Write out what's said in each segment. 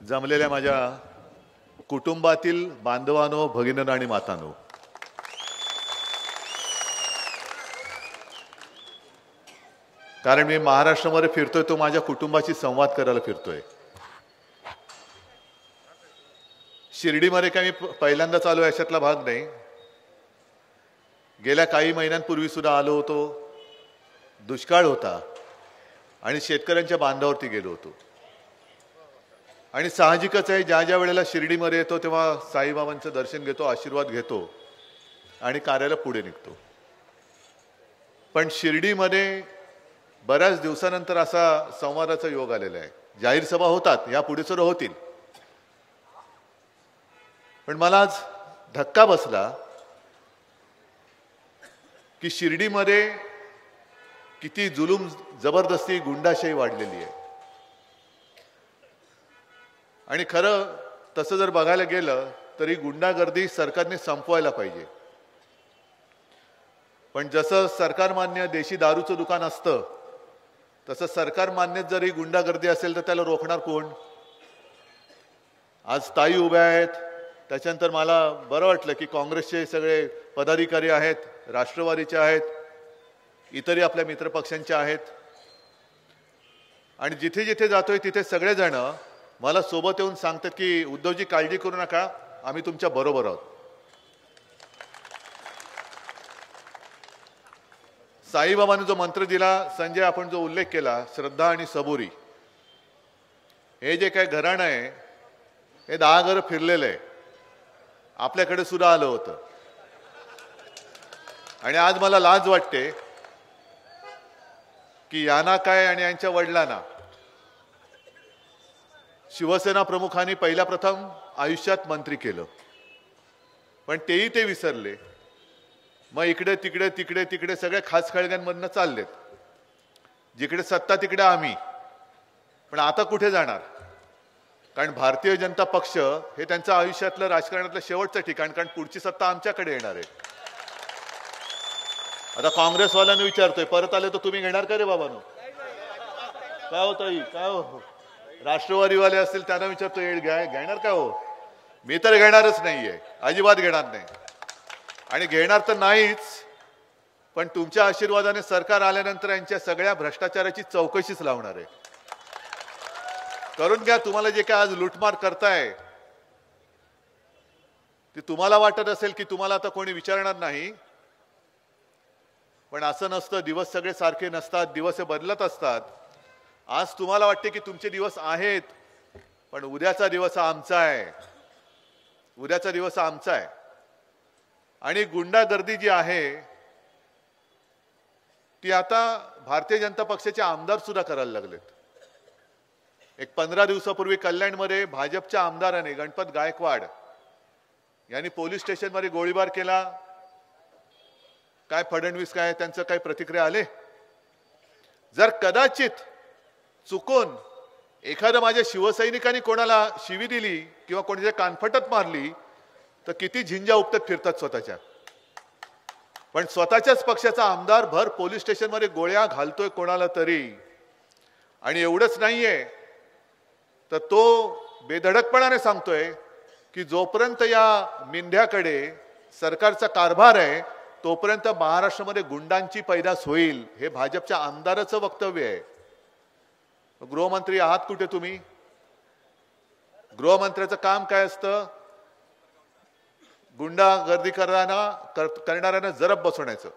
जमलेल्या माझ्या कुटुंबातील बांधवांनो, भगिनींनो आणि मातांनो, कारण मी महाराष्ट्रामध्ये फिरतोय तो माझ्या कुटुंबाशी संवाद करायला फिरतोय। शिर्डीमध्ये काही मी पहिल्यांदाच आलो याच्यातला भाग नाही। गेल्या काही महिन्यांपूर्वी सुद्धा आलो होतो। दुष्काळ होता आणि शेतकऱ्यांच्या बांधावरती गेलो होतो। आणि साहजिकच आहे, ज्या ज्या वेळेला शिर्डीमध्ये येतो तेव्हा साईबाबांचं दर्शन घेतो, आशीर्वाद घेतो आणि कार्याला पुढे निघतो। पण शिर्डीमध्ये बऱ्याच दिवसानंतर असा संवादाचा योग आलेला आहे। जाहीर सभा होतात, या पुढे सुद्धा होतील, पण मला आज धक्का बसला की शिर्डीमध्ये किती जुलूम, जबरदस्ती, गुंडाशाही वाढलेली आहे। आणि खरं तसं जर बघायला गेलं तरी गुंडागर्दी सरकारने संपवायला पाहिजे। पण जसं सरकारमान्य देशी दारूचं दुकान असतं तसं सरकारमान्य जरी गुंडागर्दी असेल तर त्याला रोखणार कोण? आज ताई उभ्या आहेत, त्याच्यानंतर मला बरं वाटलं की काँग्रेसचे सगळे पदाधिकारी आहेत, राष्ट्रवादीचे आहेत, इतरही आपल्या मित्रपक्षांचे आहेत। आणि जिथे जिथे जातोय तिथे सगळेजण मला सोबत येऊन सांगतात की उद्धवजी काळजी करू नका, आम्ही तुमच्या बरोबर आहोत। साईबाबांनी जो मंत्र दिला, संजय आपण जो उल्लेख केला, श्रद्धा आणि सबुरी, हे जे काय घराणं आहे हे 10 घरं फिरलेलं आहे, आपल्याकडे सुद्धा आलं होतं। आणि आज मला लाज वाटते की यांना काय आणि यांच्या वडिलांना शिवसेना प्रमुखांनी पहिल्या प्रथम आयुष्यात मंत्री केलं, पण तेही ते विसरले। मग इकडे तिकडे तिकडे तिकडे सगळे खास खळग्यांमधनं चाललेत, जिकडे सत्ता तिकडे आम्ही। पण आता कुठे जाणार? कारण भारतीय जनता पक्ष हे त्यांच्या आयुष्यातलं, राजकारणातलं शेवटचं ठिकाण, कारण पुढची सत्ता आमच्याकडे येणार आहे। आता काँग्रेसवाल्यांना विचारतोय, परत आले तर तुम्ही घेणार का रे बाबांनो? काय होतं, काय हो? राष्ट्रवादीवाले असतील त्यांना विचारतो, घेणार का हो? मी तर घेणारच नाहीये, अजिबात घेणार नाही। आणि घेणार तर नाहीच, पण तुमच्या आशीर्वादाने सरकार आल्यानंतर यांच्या सगळ्या भ्रष्टाचाराची चौकशीच लावणार आहे। करून घ्या। तुम्हाला जे काय आज लुटमार करताय ते तुम्हाला वाटत असेल की तुम्हाला आता कोणी विचारणार नाही, पण असं नसतं। दिवस सगळे सारखे नसतात, दिवस हे बदलत असतात। आज तुम्हाला वाटते की तुमचे दिवस आहेत, पण उद्याचा दिवस आमचा आहे, उद्याचा दिवस आमचा आहे। आणि गुंडागर्दी जी आहे ती आता भारतीय जनता पक्षाचे आमदार सुद्धा करायला लागलेत। एक 15 दिवसापूर्वी कल्याणमध्ये भाजपच्या आमदाराने, गणपत गायकवाड यांनी पोलीस स्टेशनमध्ये गोळीबार केला। काय फडणवीस काय त्यांचं काय प्रतिक्रिया आले? जर कदाचित चुकून एखाद्या माझ्या शिवसैनिकांनी कोणाला शिवी दिली किंवा कोणाच्या कानफटत मारली तर किती झिंजा उपटत फिरतात स्वतःच्या। पण स्वतःच्याच पक्षाचा आमदार भर पोलीस स्टेशनमध्ये गोळ्या घालतोय कोणाला तरी। आणि एवढंच नाहीये तर तो बेधडकपणाने सांगतोय की जोपर्यंत या मिंढ्याकडे सरकारचा कारभार आहे तोपर्यंत महाराष्ट्रामध्ये गुंडांची पैदास होईल। हे भाजपच्या आमदाराचं वक्तव्य आहे। गृहमंत्री आहात कुठे तुम्ही? गृहमंत्र्याचं काम काय असतं? गुंडागर्दी करणाऱ्यांना जरब बसवण्याचं।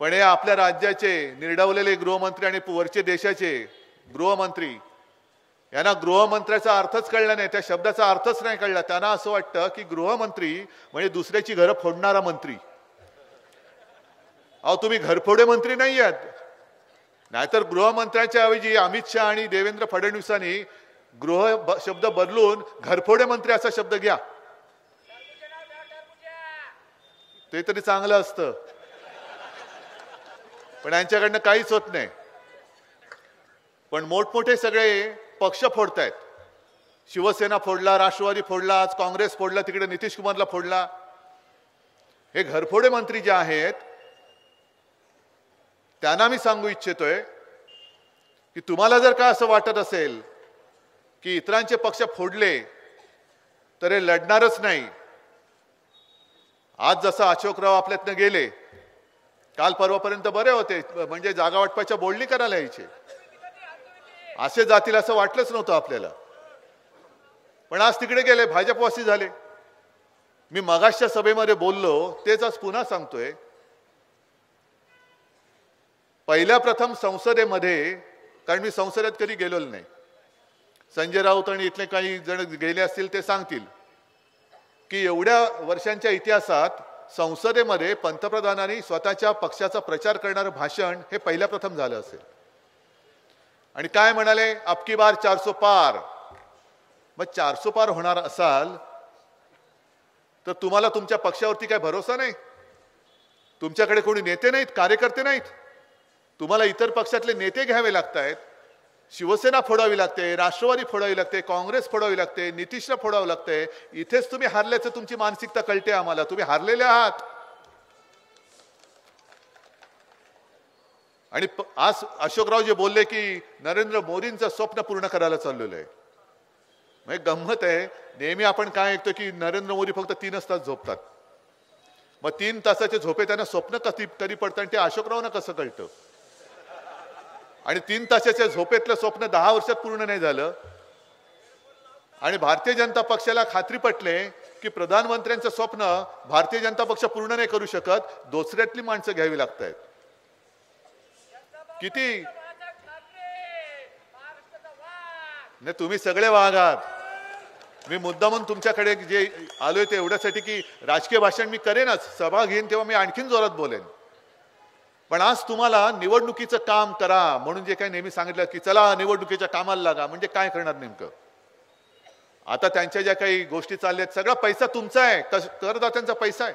पण हे आपल्या राज्याचे निर्डवलेले गृहमंत्री आणि वरचे देशाचे गृहमंत्री, यांना गृहमंत्र्याचा अर्थच कळला नाही, त्या शब्दाचा अर्थच नाही कळला। त्यांना असं वाटतं की गृहमंत्री म्हणजे दुसऱ्याची घरं फोडणारा मंत्री। अहो, तुम्ही घरफोडे मंत्री नाही आहात। नाहीतर गृहमंत्र्याच्या ऐवजी अमित शहा आणि देवेंद्र फडणवीसांनी गृह शब्द बदलून घरफोडे मंत्री असा शब्द घ्या, ते तरी चांगलं असतं। पण यांच्याकडनं काहीच होत नाही। पण मोठमोठे सगळे पक्ष फोडतायत। शिवसेना फोडला, राष्ट्रवादी फोडला, आज काँग्रेस फोडला, तिकडे नितीश कुमारला फोडला। हे घरफोडे मंत्री जे आहेत त्यांना मी सांगू इच्छितोय की तुम्हाला जर का असं वाटत असेल की इतरांचे पक्ष फोडले तर हे लढणारच नाही. आज जसं अशोकराव आपल्यातनं गेले, काल परवापर्यंत बरे होते, म्हणजे जागा वाटपाच्या बोलणी करायला यायचे, असे जातील असं वाटलंच नव्हतं आपल्याला. पण आज तिकडे गेले, भाजपवासी झाले. मी मगाशच्या सभेमध्ये बोललो तेच आज पुन्हा सांगतोय. पहिल्या प्रथम संसदेमध्ये, कारण मी संसदेत कधी गेलेलो नाही, संजय राऊत आणि इथले काही जण गेले असतील ते सांगतील की एवढ्या वर्षांच्या इतिहासात संसदेमध्ये पंतप्रधानांनी स्वतःच्या पक्षाचा प्रचार करणारं भाषण हे पहिल्या प्रथम झालं असेल. आणि काय म्हणाले, अब की बार 400 पार. मग 400 पार होणार असाल तर तुम्हाला तुमच्या पक्षावरती काय भरोसा नाही? तुमच्याकडे कोणी नेते नाहीत, कार्यकर्ते नाहीत? तुम्हाला इतर पक्षातले नेते घ्यावे लागतायत. शिवसेना फोडावी लागते, राष्ट्रवादी फोडावी लागते, काँग्रेस फोडावी लागते, नितीशला फोडावं लागते. इथेच तुम्ही हारल्याचं तुमची मानसिकता कळते आम्हाला. तुम्ही हारलेले आहात. आणि आज अशोकराव जे बोलले की नरेंद्र मोदींचं स्वप्न पूर्ण करायला चाललेलं आहे. म्हणजे गंमत आहे, नेहमी आपण काय ऐकतो की नरेंद्र मोदी फक्त 3 तास झोपतात. मग 3 तासाचे झोपे त्यांना स्वप्न कधी पडतं आणि ते अशोकरावांना कसं कळतं? आणि 3 तासाच्या झोपेतलं स्वप्न 10 वर्षात पूर्ण नाही झालं. आणि भारतीय जनता पक्षाला खात्री पटले की प्रधानमंत्र्यांचं स्वप्न भारतीय जनता पक्ष पूर्ण नाही करू शकत, दुसऱ्यातली माणसं घ्यावी लागतायत. किती नाही, तुम्ही सगळे वाघ आहात. मी मुद्दामून तुमच्याकडे जे आलोय ते एवढ्यासाठी की राजकीय भाषण मी करेनच, सभा घेईन तेव्हा मी आणखीन जोरात बोलेन. पण आज तुम्हाला निवडणुकीचं काम करा म्हणून जे काही नेहमी सांगितलं की चला निवडणुकीच्या कामाला लागा, म्हणजे काय करणार नेमकं? आता त्यांच्या ज्या काही गोष्टी चालल्या आहेत, सगळा पैसा तुमचा आहे, करदात्यांचा पैसा आहे.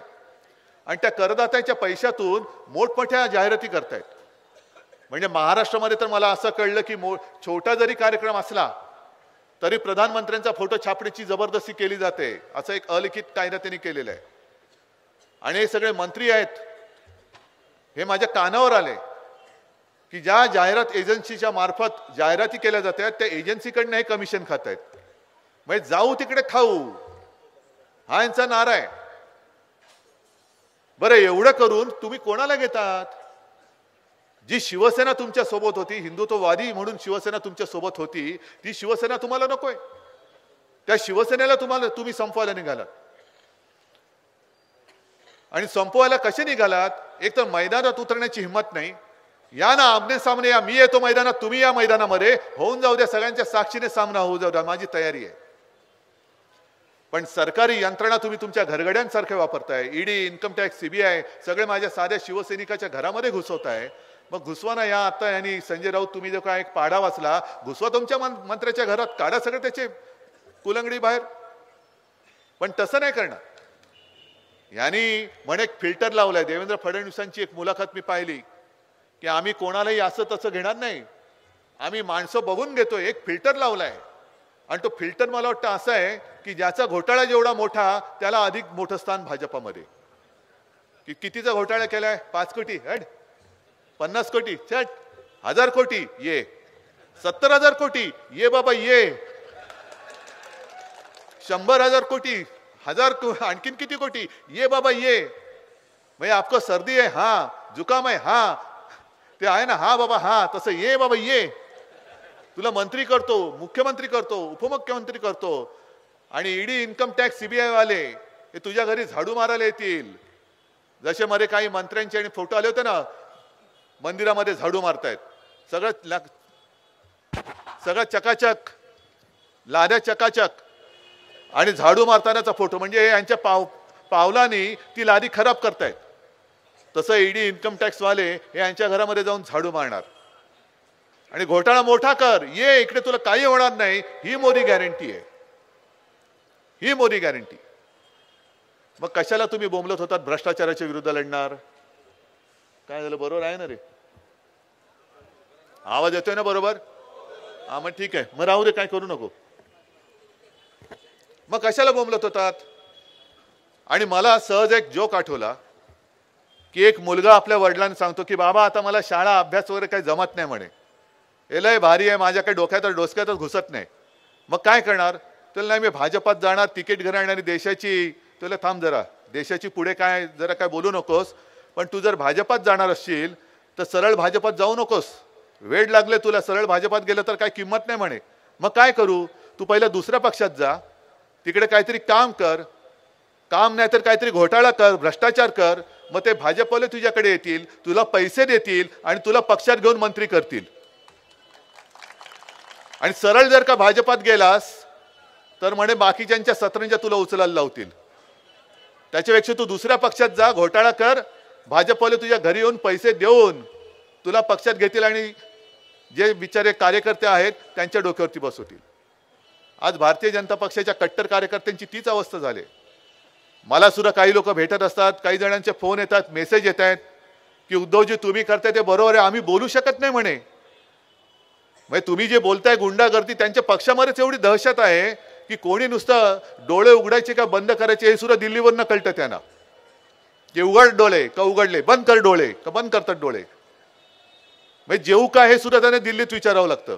आणि त्या करदात्यांच्या पैशातून मोठमोठ्या जाहिराती करतायत. म्हणजे महाराष्ट्रामध्ये तर मला असं कळलं की छोटा जरी कार्यक्रम असला तरी प्रधानमंत्र्यांचा फोटो छापण्याची जबरदस्ती केली जाते. असं एक अलिखित कायदा त्यांनी केलेला आहे. आणि हे सगळे मंत्री आहेत, हे माझ्या कानावर आले की ज्या जाहिरात एजन्सीच्या मार्फत जाहिराती केल्या जातात त्या एजन्सीकडनं हे कमिशन खात आहेत. म्हणजे जाऊ तिकडे खाऊ, हा यांचा नारा आहे. बरं, एवढं करून तुम्ही कोणाला घेतात? जी शिवसेना तुमच्या सोबत होती, हिंदुत्ववादी म्हणून शिवसेना तुमच्या सोबत होती, ती शिवसेना तुम्हाला नकोय. त्या शिवसेनेला तुम्ही संपवायला निघालात. आणि संपवायला कसे निघालात? एक तर मैदानात उतरण्याची हिंमत नाही. या ना आमने सामने या, मी येतो मैदानात, तुम्ही या मैदानामध्ये, होऊन जाऊ द्या, सगळ्यांच्या साक्षीने सामना होऊ जाऊ द्या, माझी तयारी आहे. पण सरकारी यंत्रणा तुम्ही तुमच्या घरगड्यांसारखे वापरताय. ईडी, इन्कम टॅक्स, सीबीआय सगळे माझ्या साध्या शिवसैनिकाच्या घरामध्ये घुसवताय. मग घुसवा ना. या आता यांनी संजय राऊत तुम्ही जो काय एक पाडा वाचला, घुसवा तुमच्या मंत्र्याच्या घरात, काढा सगळे त्याचे कुलंगडी बाहेर. पण तसं नाही करणार. यांनी म्हणे एक फिल्टर लावलाय. देवेंद्र फडणवीसांची एक मुलाखत मी पाहिली की आम्ही कोणालाही असं तसं घेणार नाही, आम्ही माणसं बघून घेतोय. एक फिल्टर लावलाय. आणि तो फिल्टर मला वाटतं असा आहे की ज्याचा घोटाळा जेवढा मोठा त्याला अधिक मोठं स्थान भाजपामध्ये. की कितीचा घोटाळा केलाय? 5 कोटी हड, 50 कोटी चट, 1000 कोटी ये, 70,000 कोटी ये बाबा ये, 100,000 कोटी, 1000 आणखीन किती कोटी ये बाबा ये. भाई आपको सर्दी है हाँ, जुकाम है हाँ, ते आहे ना हा बाबा हा, तसं ये बाबा ये. तुला मंत्री करतो, मुख्यमंत्री करतो, उपमुख्यमंत्री करतो. आणि ईडी, इन्कम टॅक्स, सीबीआय वाले हे तुझ्या घरी झाडू मारायला येतील. जसे मध्ये काही मंत्र्यांचे आणि फोटो आले होते ना, मंदिरामध्ये झाडू मारतायत, सगळं चकाचक, लाद्या चकाचक, आणि झाडू मारतानाचा फोटो, म्हणजे यांच्या पावलांनी ती लादी खराब करतायत. तसं ईडी, इन्कम टॅक्स वाले हे यांच्या घरामध्ये जाऊन झाडू मारणार. आणि घोटाळा मोठा कर, ये इकडे, तुला काही होणार नाही, ही मोदी गॅरंटी आहे, ही मोदी गॅरंटी. मग कशाला तुम्ही बोंबलत होतात भ्रष्टाचाराच्या विरुद्ध लढणार? काय झालं? बरोबर आहे ना रे? आवाज येतोय ना बरोबर? हा, मग ठीक आहे, मग राहू दे, काय करू नको. मग कशाला बोंबलत होतात? आणि मला सहज एक जोक आठवला की एक मुलगा आपल्या वडिलांना सांगतो की बाबा आता मला शाळा, अभ्यास वगैरे काही जमत नाही म्हणे. हे लय भारी आहे, माझ्या काही डोक्यातच घुसत नाही. मग काय करणार? तुला नाही मी भाजपात जाणार, तिकीट घेणार आणि देशाची, तुला थांब जरा, देशाची पुढे काय जरा काय बोलू नकोस, पण तू जर भाजपात जाणार असशील तर सरळ भाजपात जाऊ नकोस. वेळ लागले तुला, सरळ भाजपात गेलं तर काय किंमत नाही म्हणे. मग काय करू? तू पहिला दुसऱ्या पक्षात जा, तिकडे काहीतरी काम कर, काम नाही तर काहीतरी घोटाळा कर, भ्रष्टाचार कर, मग ते भाजपवाले तुझ्याकडे येतील, तुला पैसे देतील आणि तुला पक्षात घेऊन मंत्री करतील. आणि सरळ जर का भाजपात गेलास तर म्हणे बाकीच्यांच्या सतरंजा तुला उचलायला लावतील. त्याच्यापेक्षा तू दुसऱ्या पक्षात जा, घोटाळा कर, भाजपवाले तुझ्या घरी येऊन पैसे देऊन तुला पक्षात घेतील आणि जे बिचारे कार्यकर्ते आहेत त्यांच्या डोक्यावरती बसवतील. आज भारतीय जनता पक्षाच्या कट्टर कार्यकर्त्यांची तीच अवस्था झाली. मला सुद्धा काही लोक भेटत असतात, काही जणांचे फोन येतात, मेसेज येत आहेत की उद्धवजी तुम्ही करताय ते बरोबर आहे, आम्ही बोलू शकत नाही म्हणे. म्हणजे तुम्ही जे बोलताय गुंडागर्दी, त्यांच्या पक्षामध्येच एवढी दहशत आहे की कोणी नुसतं डोळे उघडायचे का बंद करायचे हे सुद्धा दिल्लीवरनं कळतं त्यांना, की उघड डोळे का उघडले, बंद कर डोळे का बंद करतात डोळे. म्हणजे जेऊ का हे सुद्धा त्यांना दिल्लीत विचारावं लागतं.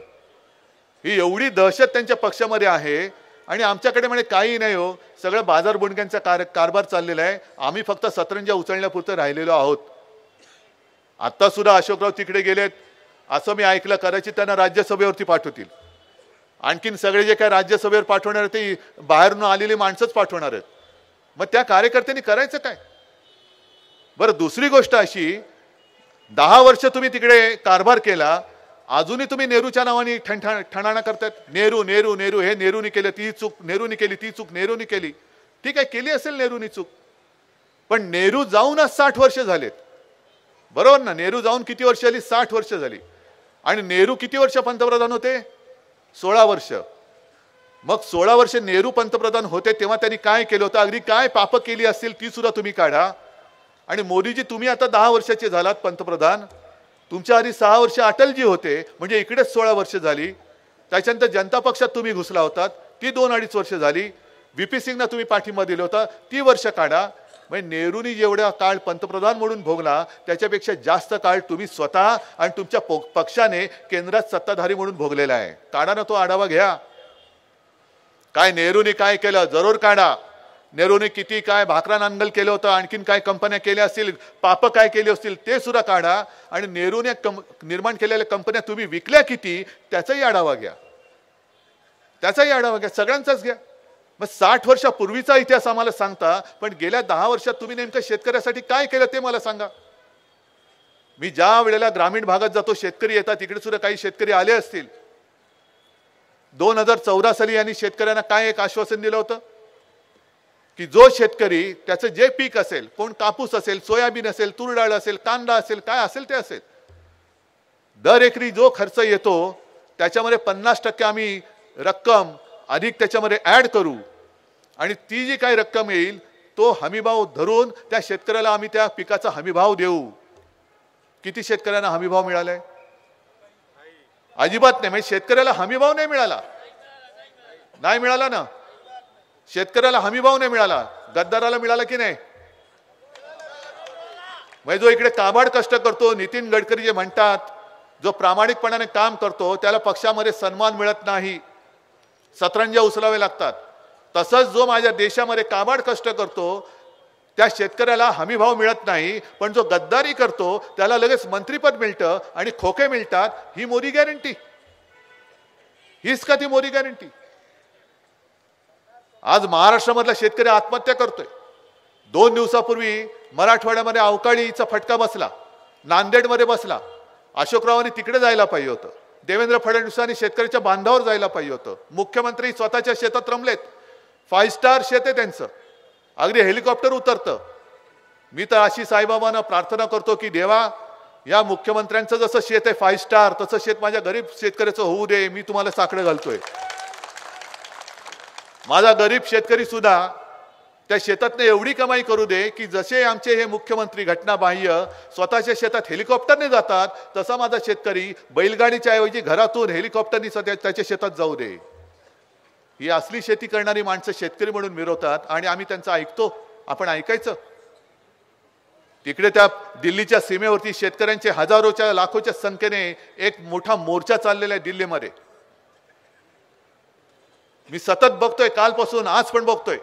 ही एवढी दहशत त्यांच्या पक्षामध्ये आहे. आणि आमच्याकडे म्हणे काही नाही हो, सगळं बाजार बुणक्यांचा कारभार चाललेला आहे, आम्ही फक्त सतरंजा उचलण्यापुरतं राहिलेलो आहोत. आता सुद्धा अशोकराव तिकडे गेलेत असं मी ऐकलं, कदाचित त्यांना राज्यसभेवरती पाठवतील. आणखीन सगळे जे काय राज्यसभेवर पाठवणार आहेत ते बाहेरून आलेली माणसंच पाठवणार आहेत. मग त्या कार्यकर्त्यांनी करायचं काय? बरं, दुसरी गोष्ट अशी, 10 वर्ष तुम्ही तिकडे कारभार केला, अजूनही तुम्ही नेहरूच्या नावाने ठणाणा करतात. नेहरू नेहरू नेहरू, हे नेहरूनी केलं ती चूक, नेहरूनी केली ती चूक, नेहरूनी केली. ठीक आहे, केली असेल नेहरूनी चूक, पण नेहरू जाऊन आज 60 वर्ष झालेत, बरोबर ना? नेहरू जाऊन किती वर्ष झाली? 60 वर्ष झाली. आणि नेहरू किती वर्ष पंतप्रधान होते? 16 वर्ष. मग 16 वर्ष नेहरू पंतप्रधान होते तेव्हा त्यांनी काय केलं होतं, अगदी काय पाप केली असतील ती सुद्धा तुम्ही काढा. आणि मोदीजी तुम्ही आता 10 वर्षाचे झालात पंतप्रधान, तुमच्या आधी 6 वर्ष अटलजी होते, म्हणजे इकडेच 16 वर्ष झाली. त्याच्यानंतर जनता पक्षात तुम्ही घुसला होतात, ती 2-2.5 वर्ष झाली. व्ही.पी. सिंगना तुम्ही पाठिंबा दिला होता, ती वर्ष काढा. म्हणजे नेहरूनी जेवढा काळ पंतप्रधान म्हणून भोगला त्याच्यापेक्षा जास्त काळ तुम्ही स्वतः आणि तुमच्या पक्षाने केंद्रात सत्ताधारी म्हणून भोगलेला आहे. काढा ना तो आढावा घ्या. काय नेहरूनी काय केलं जरूर काढा. नेहरूनी किती काय भाकरा नांगल केलं होतं, आणखीन काय कंपन्या केल्या असतील, पाप काय केली असतील ते सुद्धा काढा. आणि नेहरूने निर्माण केलेल्या कंपन्या तुम्ही विकल्या किती त्याचाही आढावा घ्या. त्याचाही आढावा घ्या, सगळ्यांचाच घ्या. मग 60 वर्षापूर्वीचा इतिहास आम्हाला सांगता, पण गेल्या 10 वर्षात तुम्ही नेमकं शेतकऱ्यासाठी काय केलं ते मला सांगा. मी ज्या वेळेला ग्रामीण भागात जातो, शेतकरी येतात, तिकडे सुद्धा काही शेतकरी आले असतील. 2014 साली यांनी शेतकऱ्यांना काय एक आश्वासन दिलं होतं की जो शेतकरी त्याचं जे पीक असेल, कोण कापूस असेल, सोयाबीन असेल, तूर डाळ असेल, कांदा असेल, काय असेल ते असेल, दर एकरी जो खर्च येतो त्याच्यामध्ये 50% आम्ही रक्कम अधिक त्याच्यामध्ये ऍड करू आणि ती जी काही रक्कम येईल तो हमीभाव धरून त्या शेतकऱ्याला आम्ही त्या पिकाचा हमीभाव देऊ. किती शेतकऱ्यांना हमीभाव मिळालाय? अजिबात नाही. म्हणजे शेतकऱ्याला हमीभाव नाही मिळाला. नाही मिळाला ना, शेतकऱ्याला हमीभाव नाही मिळाला. गद्दाराला मिळाला की नाही? म्हणजे जो इकडे काबाड कष्ट करतो, नितीन गडकरी जे म्हणतात, जो प्रामाणिकपणाने काम करतो त्याला पक्षामध्ये सन्मान मिळत नाही, सतरंजा उचलावे लागतात. तसंच जो माझ्या देशामध्ये काबाड कष्ट करतो त्या शेतकऱ्याला हमीभाव मिळत नाही, पण जो गद्दारी करतो त्याला लगेच मंत्रीपद मिळतं आणि खोके मिळतात. ही मोदी गॅरंटी? हीच का ती मोदी गॅरंटी? आज महाराष्ट्रामधला शेतकरी आत्महत्या करतोय. 2 दिवसापूर्वी मराठवाड्यामध्ये अवकाळीचा फटका बसला, नांदेडमध्ये बसला. अशोकरावांनी तिकडे जायला पाहिजे होतं. देवेंद्र फडणवीसांनी शेतकऱ्याच्या बांधावर जायला पाहिजे होतं. मुख्यमंत्री स्वतःच्या शेतात रमलेत. 5 स्टार शेत आहे त्यांचं, अगदी हेलिकॉप्टर उतरतं. मी तर अशी साईबाबांना प्रार्थना करतो की देवा, या मुख्यमंत्र्यांचं जसं शेत आहे 5 स्टार, तसं शेत माझ्या गरीब शेतकऱ्याचं होऊ दे. मी तुम्हाला साकडं घालतोय. माझा गरीब शेतकरी सुद्धा त्या शेतातनं एवढी कमाई करू दे की जसे आमचे हे मुख्यमंत्री घटनाबाह्य स्वतःच्या शेतात हेलिकॉप्टरने जातात, तसा माझा शेतकरी बैलगाडीच्या ऐवजी घरातून हेलिकॉप्टरनी त्याच्या शेतात जाऊ दे. ही असली शेती करणारी माणसं शेतकरी म्हणून मिरवतात आणि आम्ही त्यांचं ऐकतो. आपण ऐकायचं? तिकडे त्या दिल्लीच्या सीमेवरती शेतकऱ्यांचे हजारोच्या लाखोच्या संख्येने एक मोठा मोर्चा चाललेला आहे दिल्लीमध्ये. मी सतत बघतोय, कालपासून आज पण बघतोय.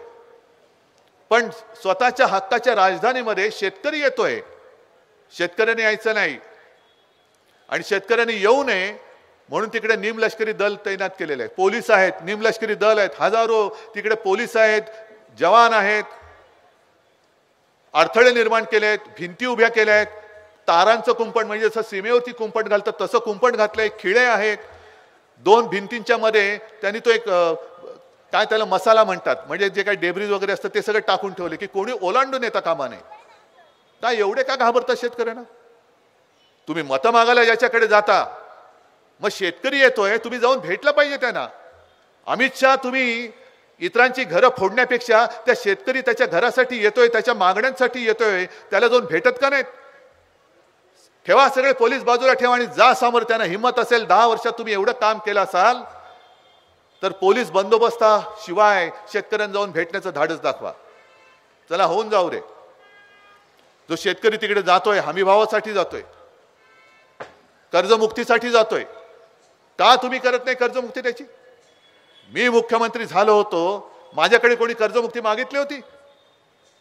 पण स्वतःच्या हक्काच्या राजधानीमध्ये शेतकरी येतोय, शेतकऱ्यांनी यायचं नाही. आणि शेतकऱ्यांनी येऊ नये म्हणून तिकडे निमलष्करी दल तैनात केलेले आहे, पोलीस आहेत, निमलष्करी दल आहेत, हजारो तिकडे पोलीस आहेत, जवान आहेत. अडथळे निर्माण केले आहेत, भिंती उभ्या केल्या आहेत, तारांचं कुंपण म्हणजे जसं सीमेवरती कुंपण घालतात तसं कुंपण घातलंय, खिळे आहेत. 2 भिंतींच्या मध्ये त्यांनी तो एक काय त्याला मसाला म्हणतात, म्हणजे जे काही डेब्रिज वगैरे असतं ते सगळं टाकून ठेवले की कोणी ओलांडून येता कामा नये. काय एवढे का घाबरतात शेतकऱ्यांना? तुम्ही मतं मागायला ज्याच्याकडे जाता, मग शेतकरी येतोय, तुम्ही जाऊन भेटलं पाहिजे त्यांना. अमित शहा तुम्ही इतरांची घरं फोडण्यापेक्षा त्या शेतकरी त्याच्या घरासाठी येतोय, त्याच्या मागण्यांसाठी येतोय, त्याला जाऊन भेटत का नाहीत? ठेवा सगळे पोलीस बाजूला ठेवा आणि जा समोर. त्यांना हिंमत असेल, 10 वर्षात तुम्ही एवढं काम केलं असाल तर पोलीस बंदोबस्ताशिवाय शेतकऱ्यांना जाऊन भेटण्याचं धाडस दाखवा. चला होऊन जाऊ रे. जो शेतकरी तिकडे जातोय हमीभावासाठी जातोय, कर्जमुक्तीसाठी जातोय, का तुम्ही करत नाही कर्जमुक्ती त्याची? मी मुख्यमंत्री झालो होतो, माझ्याकडे कोणी कर्जमुक्ती मागितली होती?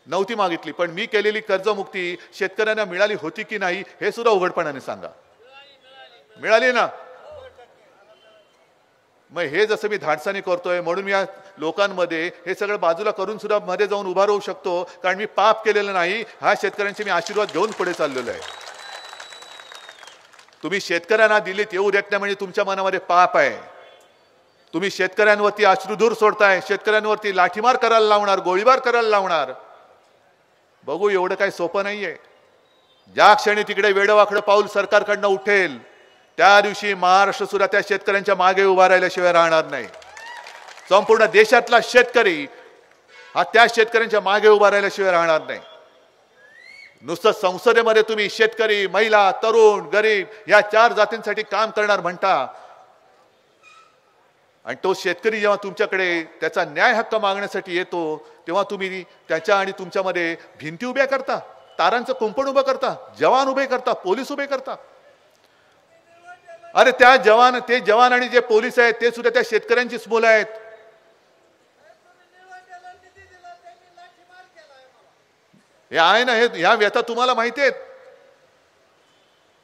नव्हती मागितली. पण मी केलेली कर्जमुक्ती शेतकऱ्यांना मिळाली होती की नाही हे सुद्धा उघडपणाने सांगा. मिळाली ना? मग हे जसं मी धाडसाने करतोय म्हणून मी या लोकांमध्ये हे सगळं बाजूला करून सुद्धा मध्ये जाऊन उभा राहू शकतो, कारण मी पाप केलेलं नाही. हा शेतकऱ्यांचे मी आशीर्वाद घेऊन पुढे चाललेलो आहे. तुम्ही शेतकऱ्यांना दिलीत येऊ देत नाही म्हणजे तुमच्या मनामध्ये पाप आहे. तुम्ही शेतकऱ्यांवरती अश्रुधूर सोडताय, शेतकऱ्यांवरती लाठीमार करायला लावणार, गोळीबार करायला लावणार. बघू, एवढं काही सोपं नाहीये. ज्या क्षणी तिकडे वेडवाकडं पाऊल सरकारकडनं उठेल त्या दिवशी महाराष्ट्र सुद्धा त्या शेतकऱ्यांच्या मागे उभा राहिल्याशिवाय राहणार नाही. संपूर्ण देशातला शेतकरी हा त्या शेतकऱ्यांच्या मागे उभा राहिल्याशिवाय राहणार नाही. नुसतं संसदेमध्ये तुम्ही शेतकरी, महिला, तरुण, गरीब या 4 जातींसाठी काम करणार म्हणता, आणि तो शेतकरी जेव्हा तुमच्याकडे त्याचा न्याय हक्क मागण्यासाठी येतो तेव्हा तुम्ही त्याच्या आणि तुमच्यामध्ये भिंती उभ्या करता, तारांचं कुंपण उभं करता, जवान उभे करता, पोलीस उभे करता. अरे ते जवान आणि जे पोलीस आहेत ते सुद्धा त्या शेतकऱ्यांचीच मुलं आहेत. हे आहे ना, हे ह्या व्यथा तुम्हाला माहिती आहेत.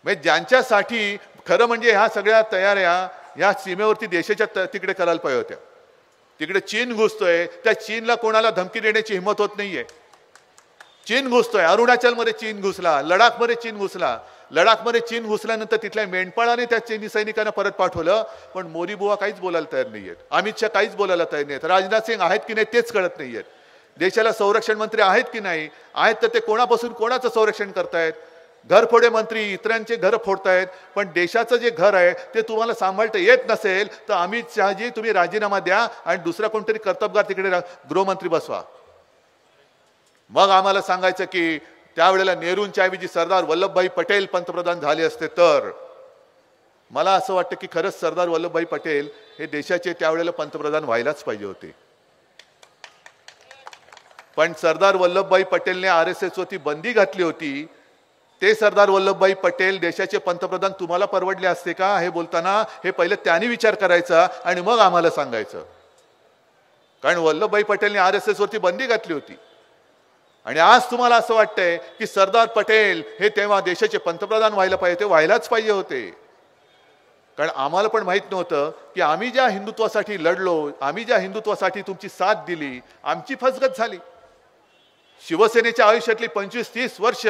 म्हणजे ज्यांच्यासाठी खरं म्हणजे ह्या सगळ्या तयाऱ्या या सीमेवरती देशाच्या तिकडे करायला पाहिजे होत्या. तिकडे चीन घुसतोय, त्या चीनला कोणाला धमकी देण्याची हिंमत होत नाहीये. चीन घुसतोय, अरुणाचलमध्ये चीन घुसला, लडाखमध्ये चीन घुसला. लडाखमध्ये चीन घुसल्यानंतर तिथल्या मेंढपाळाने त्या चीनी सैनिकांना परत पाठवलं. पण मोदी बुवा काहीच बोलायला तयार नाहीयेत, अमित शहा काहीच बोलायला तयार नाहीयेत, राजनाथ सिंग आहेत की नाही तेच कळत नाहीयेत. देशाला संरक्षण मंत्री आहेत की नाही, आहेत तर ते कोणापासून कोणाचं संरक्षण करतायत? घरफोडे मंत्री इतरांचे घर फोडतायत. पण देशाचं जे घर आहे ते तुम्हाला सांभाळता येत नसेल तर अमित शहाजी तुम्ही राजीनामा द्या आणि दुसरा कोणतरी कर्तबगार तिकडे गृहमंत्री बसवा. मग आम्हाला सांगायचं की त्यावेळेला नेहरूंच्या ऐवजी सरदार वल्लभभाई पटेल पंतप्रधान झाले असते तर. मला असं वाटतं की खरंच सरदार वल्लभभाई पटेल हे देशाचे त्यावेळेला पंतप्रधान व्हायलाच पाहिजे होते. पण सरदार वल्लभभाई पटेलने RSS वरती बंदी घातली होती. ते सरदार वल्लभभाई पटेल देशाचे पंतप्रधान तुम्हाला परवडले असते का हे बोलताना हे पहिले त्यांनी विचार करायचा आणि मग आम्हाला सांगायचं. कारण वल्लभभाई पटेलने RSS वरती बंदी घातली होती. आणि आज तुम्हाला असं वाटतंय की सरदार पटेल हे तेव्हा देशाचे पंतप्रधान व्हायला पाहिजे, ते व्हायलाच पाहिजे होते. कारण आम्हाला पण माहित नव्हतं की आम्ही ज्या हिंदुत्वासाठी लढलो, आम्ही ज्या हिंदुत्वासाठी तुमची साथ दिली, आमची फसगत झाली. शिवसेनेच्या आयुष्यातली 25-30 वर्ष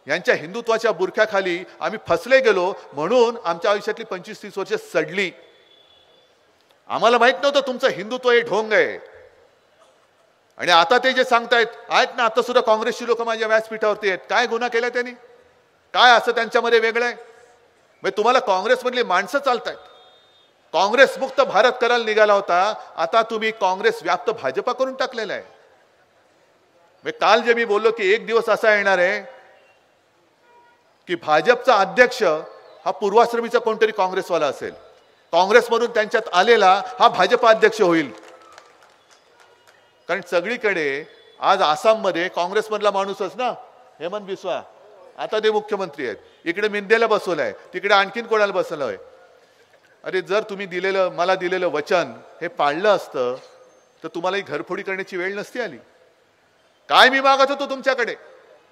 यांच्या हिंदुत्वाच्या बुरख्याखाली आम्ही फसले गेलो, म्हणून आमच्या आयुष्यातली 25-30 वर्ष सडली. आम्हाला माहित नव्हतं तुमचं हिंदुत्व हे ढोंग आहे. आणि आता ते जे सांगतायत आहेत ना, आता सुद्धा काँग्रेसची लोक माझ्या व्यासपीठावरती आहेत. काय गुन्हा केला त्यांनी? काय असं त्यांच्यामध्ये वेगळं आहे? म्हणजे तुम्हाला काँग्रेसमधली माणसं चालतायत. काँग्रेस मुक्त भारत करायला निघाला होता, आता तुम्ही काँग्रेस व्याप्त भाजपा करून टाकलेला आहे. काल जे मी बोललो की एक दिवस असा येणार आहे की भाजपचा अध्यक्ष हा पूर्वाश्रमीचा कोणतरी काँग्रेसवाला असेल, काँग्रेसमधून त्यांच्यात आलेला हा भाजपा अध्यक्ष होईल. कारण सगळीकडे आज आसाममध्ये काँग्रेसमधला माणूसच ना, हेमंत बिस्वा, आता ते मुख्यमंत्री आहेत. इकडे मिंदेला बसवलाय, तिकडे आणखीन कोणाला बसवलंय. अरे जर तुम्ही मला दिलेलं वचन हे पाळलं असतं तर तुम्हाला ही घरफोडी करण्याची वेळ नसती आली. काय मी मागत होतो तुमच्याकडे?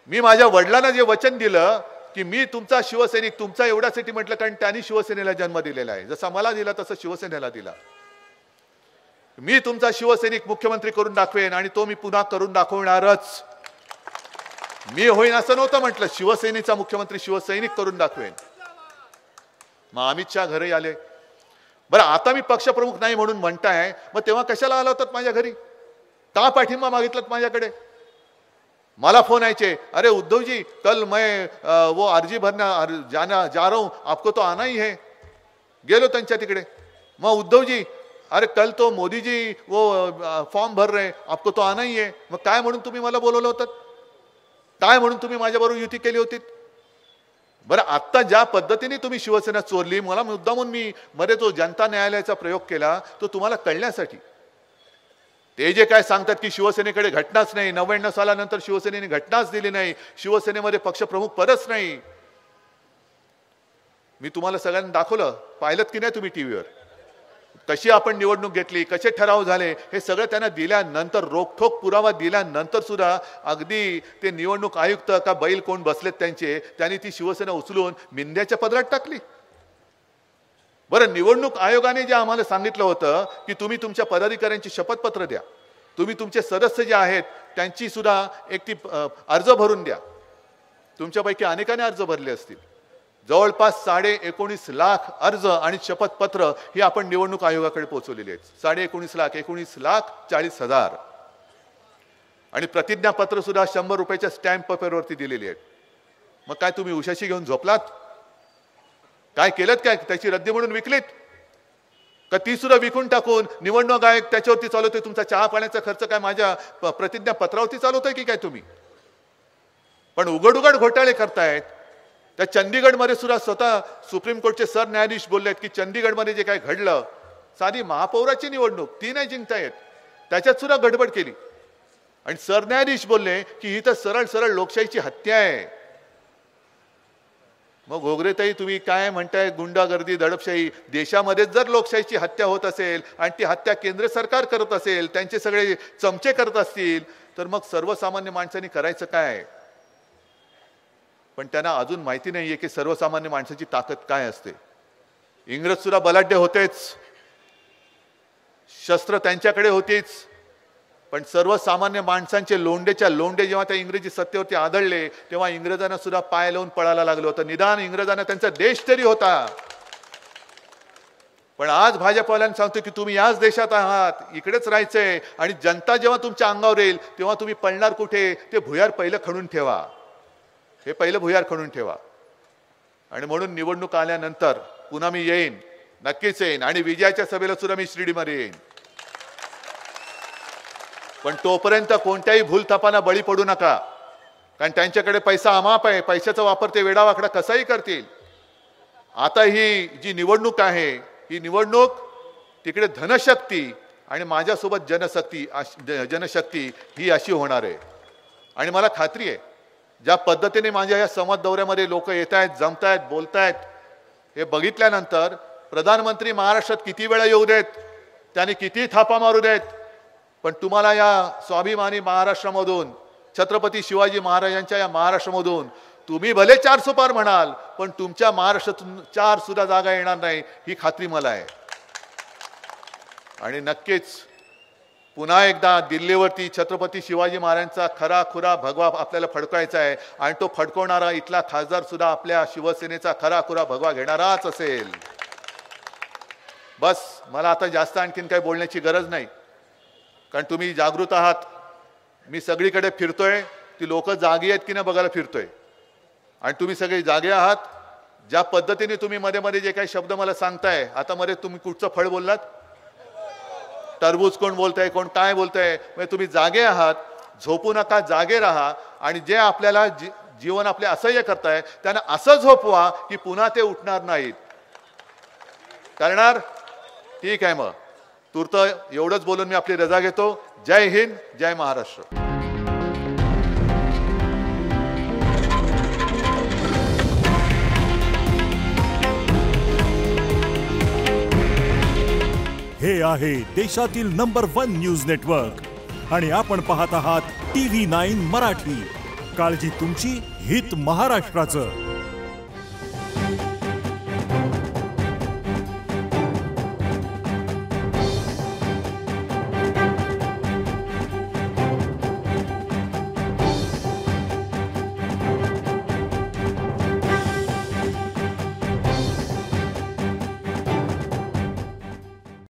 मी माझ्या वडिलांना जे वचन दिलं की मी तुमचा शिवसैनिक, तुमचा एवढ्यासाठी म्हटलं कारण त्यांनी शिवसेनेला जन्म दिलेला आहे, जसा मला दिला तसं शिवसेनेला दिला. मी तुमचा शिवसैनिक मुख्यमंत्री करून दाखवेन आणि तो मी पुन्हा करून दाखवणारच. मी होईन असं नव्हतं म्हटलं, शिवसेनेचा मुख्यमंत्री शिवसैनिक करून दाखवेन. मग अमित शहा घरी आले. बरं आता मी पक्षप्रमुख नाही म्हणून म्हणताय, मग तेव्हा कशाला आला होतात माझ्या घरी? का पाठिंबा मागितलात माझ्याकडे? मला फोन यायचे, अरे उद्धव जी कल मैं वो अर्जी भरना जाना जा रहा हूं, आपको तो आना ही है. गेलो त्यांच्या तिकडे. मग उद्धव जी अरे कल तो मोदी जी वो फॉर्म भर रहे, आपको तो आना ही है. मग काय म्हणून तुम्ही मला बोलवलं होतं? काय म्हणून तुम्ही माझ्याबरोबर युती केली होती? बरं आता ज्या पद्धतीने तुम्ही शिवसेना चोरली, मला मुद्दामून मी मध्ये जो जनता न्यायालयाचा प्रयोग केला तो तुम्हाला कळण्यासाठी. ते जे काय सांगतात की शिवसेनेकडे घटनाच नाही, 99 सालानंतर शिवसेनेने घटनाच दिली नाही, शिवसेनेमध्ये पक्षप्रमुख पदच नाही. मी तुम्हाला सगळ्यांना दाखवलं, पाहिलं की नाही तुम्ही टीव्हीवर? कशी आपण निवडणूक घेतली, कसे ठराव झाले, हे सगळं त्यांना दिल्यानंतर, रोखठोक पुरावा दिल्यानंतर सुद्धा अगदी ते निवडणूक आयुक्त का बैल कोण बसलेत त्यांनी ती शिवसेना उचलून मिंद्याच्या पदरात टाकली. बरं निवडणूक आयोगाने जे आम्हाला सांगितलं होतं की तुम्ही तुमच्या पदाधिकाऱ्यांची शपथपत्र द्या, तुम्ही तुमचे सदस्य जे आहेत त्यांची सुद्धा एक ती अर्ज भरून द्या. तुमच्यापैकी अनेकांनी अर्ज भरले असतील. जवळपास 19.5 लाख अर्ज आणि शपथपत्र ही आपण निवडणूक आयोगाकडे पोहोचवलेली आहेत. 19.5 लाख, 19,40,000 आणि प्रतिज्ञापत्र सुद्धा 100 रुपयाच्या स्टॅम्प पेपरवरती दिलेली आहेत. मग काय तुम्ही उशाशी घेऊन झोपलात? काय केलं? काय त्याची रद्दी म्हणून विकलीत का? ती सुद्धा विकून टाकून निवडणूक आयोग त्याच्यावरती चालवतोय. तुमचा चहा पाण्याचा खर्च काय माझ्या प्रतिज्ञापत्रावरती चालवतोय की काय तुम्ही? पण उघड उघड घोटाळे करतायत. त्या चंदीगडमध्ये सुद्धा स्वतः सुप्रीम कोर्टचे सरन्यायाधीश बोललेत की चंदीगडमध्ये जे काय घडलं, साधी महापौराची निवडणूक ती नाही जिंकता येत, त्याच्यात सुद्धा गडबड केली. आणि सरन्यायाधीश बोलले की ही तर सरळ सरळ लोकशाहीची हत्या आहे. मग घोगरेताई तुम्ही काय म्हणताय? गुंडागर्दी, दडपशाही. देशामध्ये जर लोकशाहीची हत्या होत असेल आणि ती हत्या केंद्र सरकार करत असेल, त्यांचे सगळे चमचे करत असतील, तर मग सर्वसामान्य माणसांनी करायचं काय? पण त्यांना अजून माहिती नाहीये की सर्वसामान्य माणसाची ताकद काय असते. इंग्रज सुद्धा बलाढ्य होतेच, शस्त्र त्यांच्याकडे होतीच, पण सर्वसामान्य माणसांचे लोंडेच्या लोंडे जेव्हा त्या इंग्रजी सत्तेवरती आदळले तेव्हा इंग्रजांना सुद्धा पाय लावून पळायला लागलं होतं. निदान इंग्रजांना त्यांचा देश तरी होता. पण आज भाजपवाल्यांना सांगतो की तुम्ही याच देशात आहात, इकडेच राहायचंय, आणि जनता जेव्हा तुमच्या अंगावर येईल तेव्हा तुम्ही पळणार कुठे? ते भुयार पहिलं खणून ठेवा. हे पहिलं भुयार खणून ठेवा. आणि म्हणून निवडणूक आल्यानंतर पुन्हा मी येईन, नक्कीच येईन, आणि विजयाच्या सभेला सुद्धा मी शिर्डीमध्ये येईन. पण तोपर्यंत कोणत्याही भूलथापांना बळी पडू नका, कारण त्यांच्याकडे पैसा अमाप आहे. पैशाचा वापर ते वेडावाकडा कसाही करतील. आता ही जी निवडणूक आहे, ही निवडणूक तिकडे धनशक्ती आणि माझ्यासोबत जनशक्ती ही अशी होणार आहे. आणि मला खात्री आहे ज्या पद्धतीने माझ्या या संवाद दौऱ्यामध्ये लोक येत आहेत, जमतायत, बोलतायत, हे बघितल्यानंतर प्रधानमंत्री महाराष्ट्रात किती वेळा येऊ देत, त्यांनी किती थापा मारू देत, पण तुम्हाला या स्वाभिमानी महाराष्ट्रामधून, छत्रपती शिवाजी महाराजांच्या या महाराष्ट्रामधून तुम्ही भले 400 पार म्हणाल, पण तुमच्या महाराष्ट्रातून 4 सुद्धा जागा येणार नाही, ही खात्री मला आहे. आणि नक्कीच पुन्हा एकदा दिल्लीवरती छत्रपती शिवाजी महाराजांचा खरा खुरा भगवा आपल्याला फडकवायचा आहे. आणि तो फडकवणारा इथला खासदार सुद्धा आपल्या शिवसेनेचा खरा खुरा भगवा घेणाराच असेल. बस मला आता जास्त आणखीन काही बोलण्याची गरज नाही, कारण तुम्ही जागृत आहात. मी सगळीकडे फिरतोय, ती लोक जागी आहेत की नाही बघायला फिरतोय, आणि तुम्ही सगळे जागे आहात. ज्या पद्धतीने तुम्ही मध्ये मध्ये जे काही शब्द मला सांगताय, आता मध्ये तुम्ही कुठचं फळ बोललात, टरबूज कोण बोलताय, कोण काय बोलताय, म्हणजे तुम्ही जागे आहात. झोपू नका, जागे राहा. आणि जे आपल्याला जीवन आपले असह्य करताय त्यांना असं झोपवा की पुन्हा ते उठणार नाहीत. करणार? ठीक आहे. मग तूर्त एवढंच बोलून मी आपली रजा घेतो. जय हिंद, जय महाराष्ट्र. हे आहे देशातील नंबर 1 न्यूज नेटवर्क आणि आपण पाहत आहात TV9 मराठी. काळजी तुमची, हित महाराष्ट्राचं.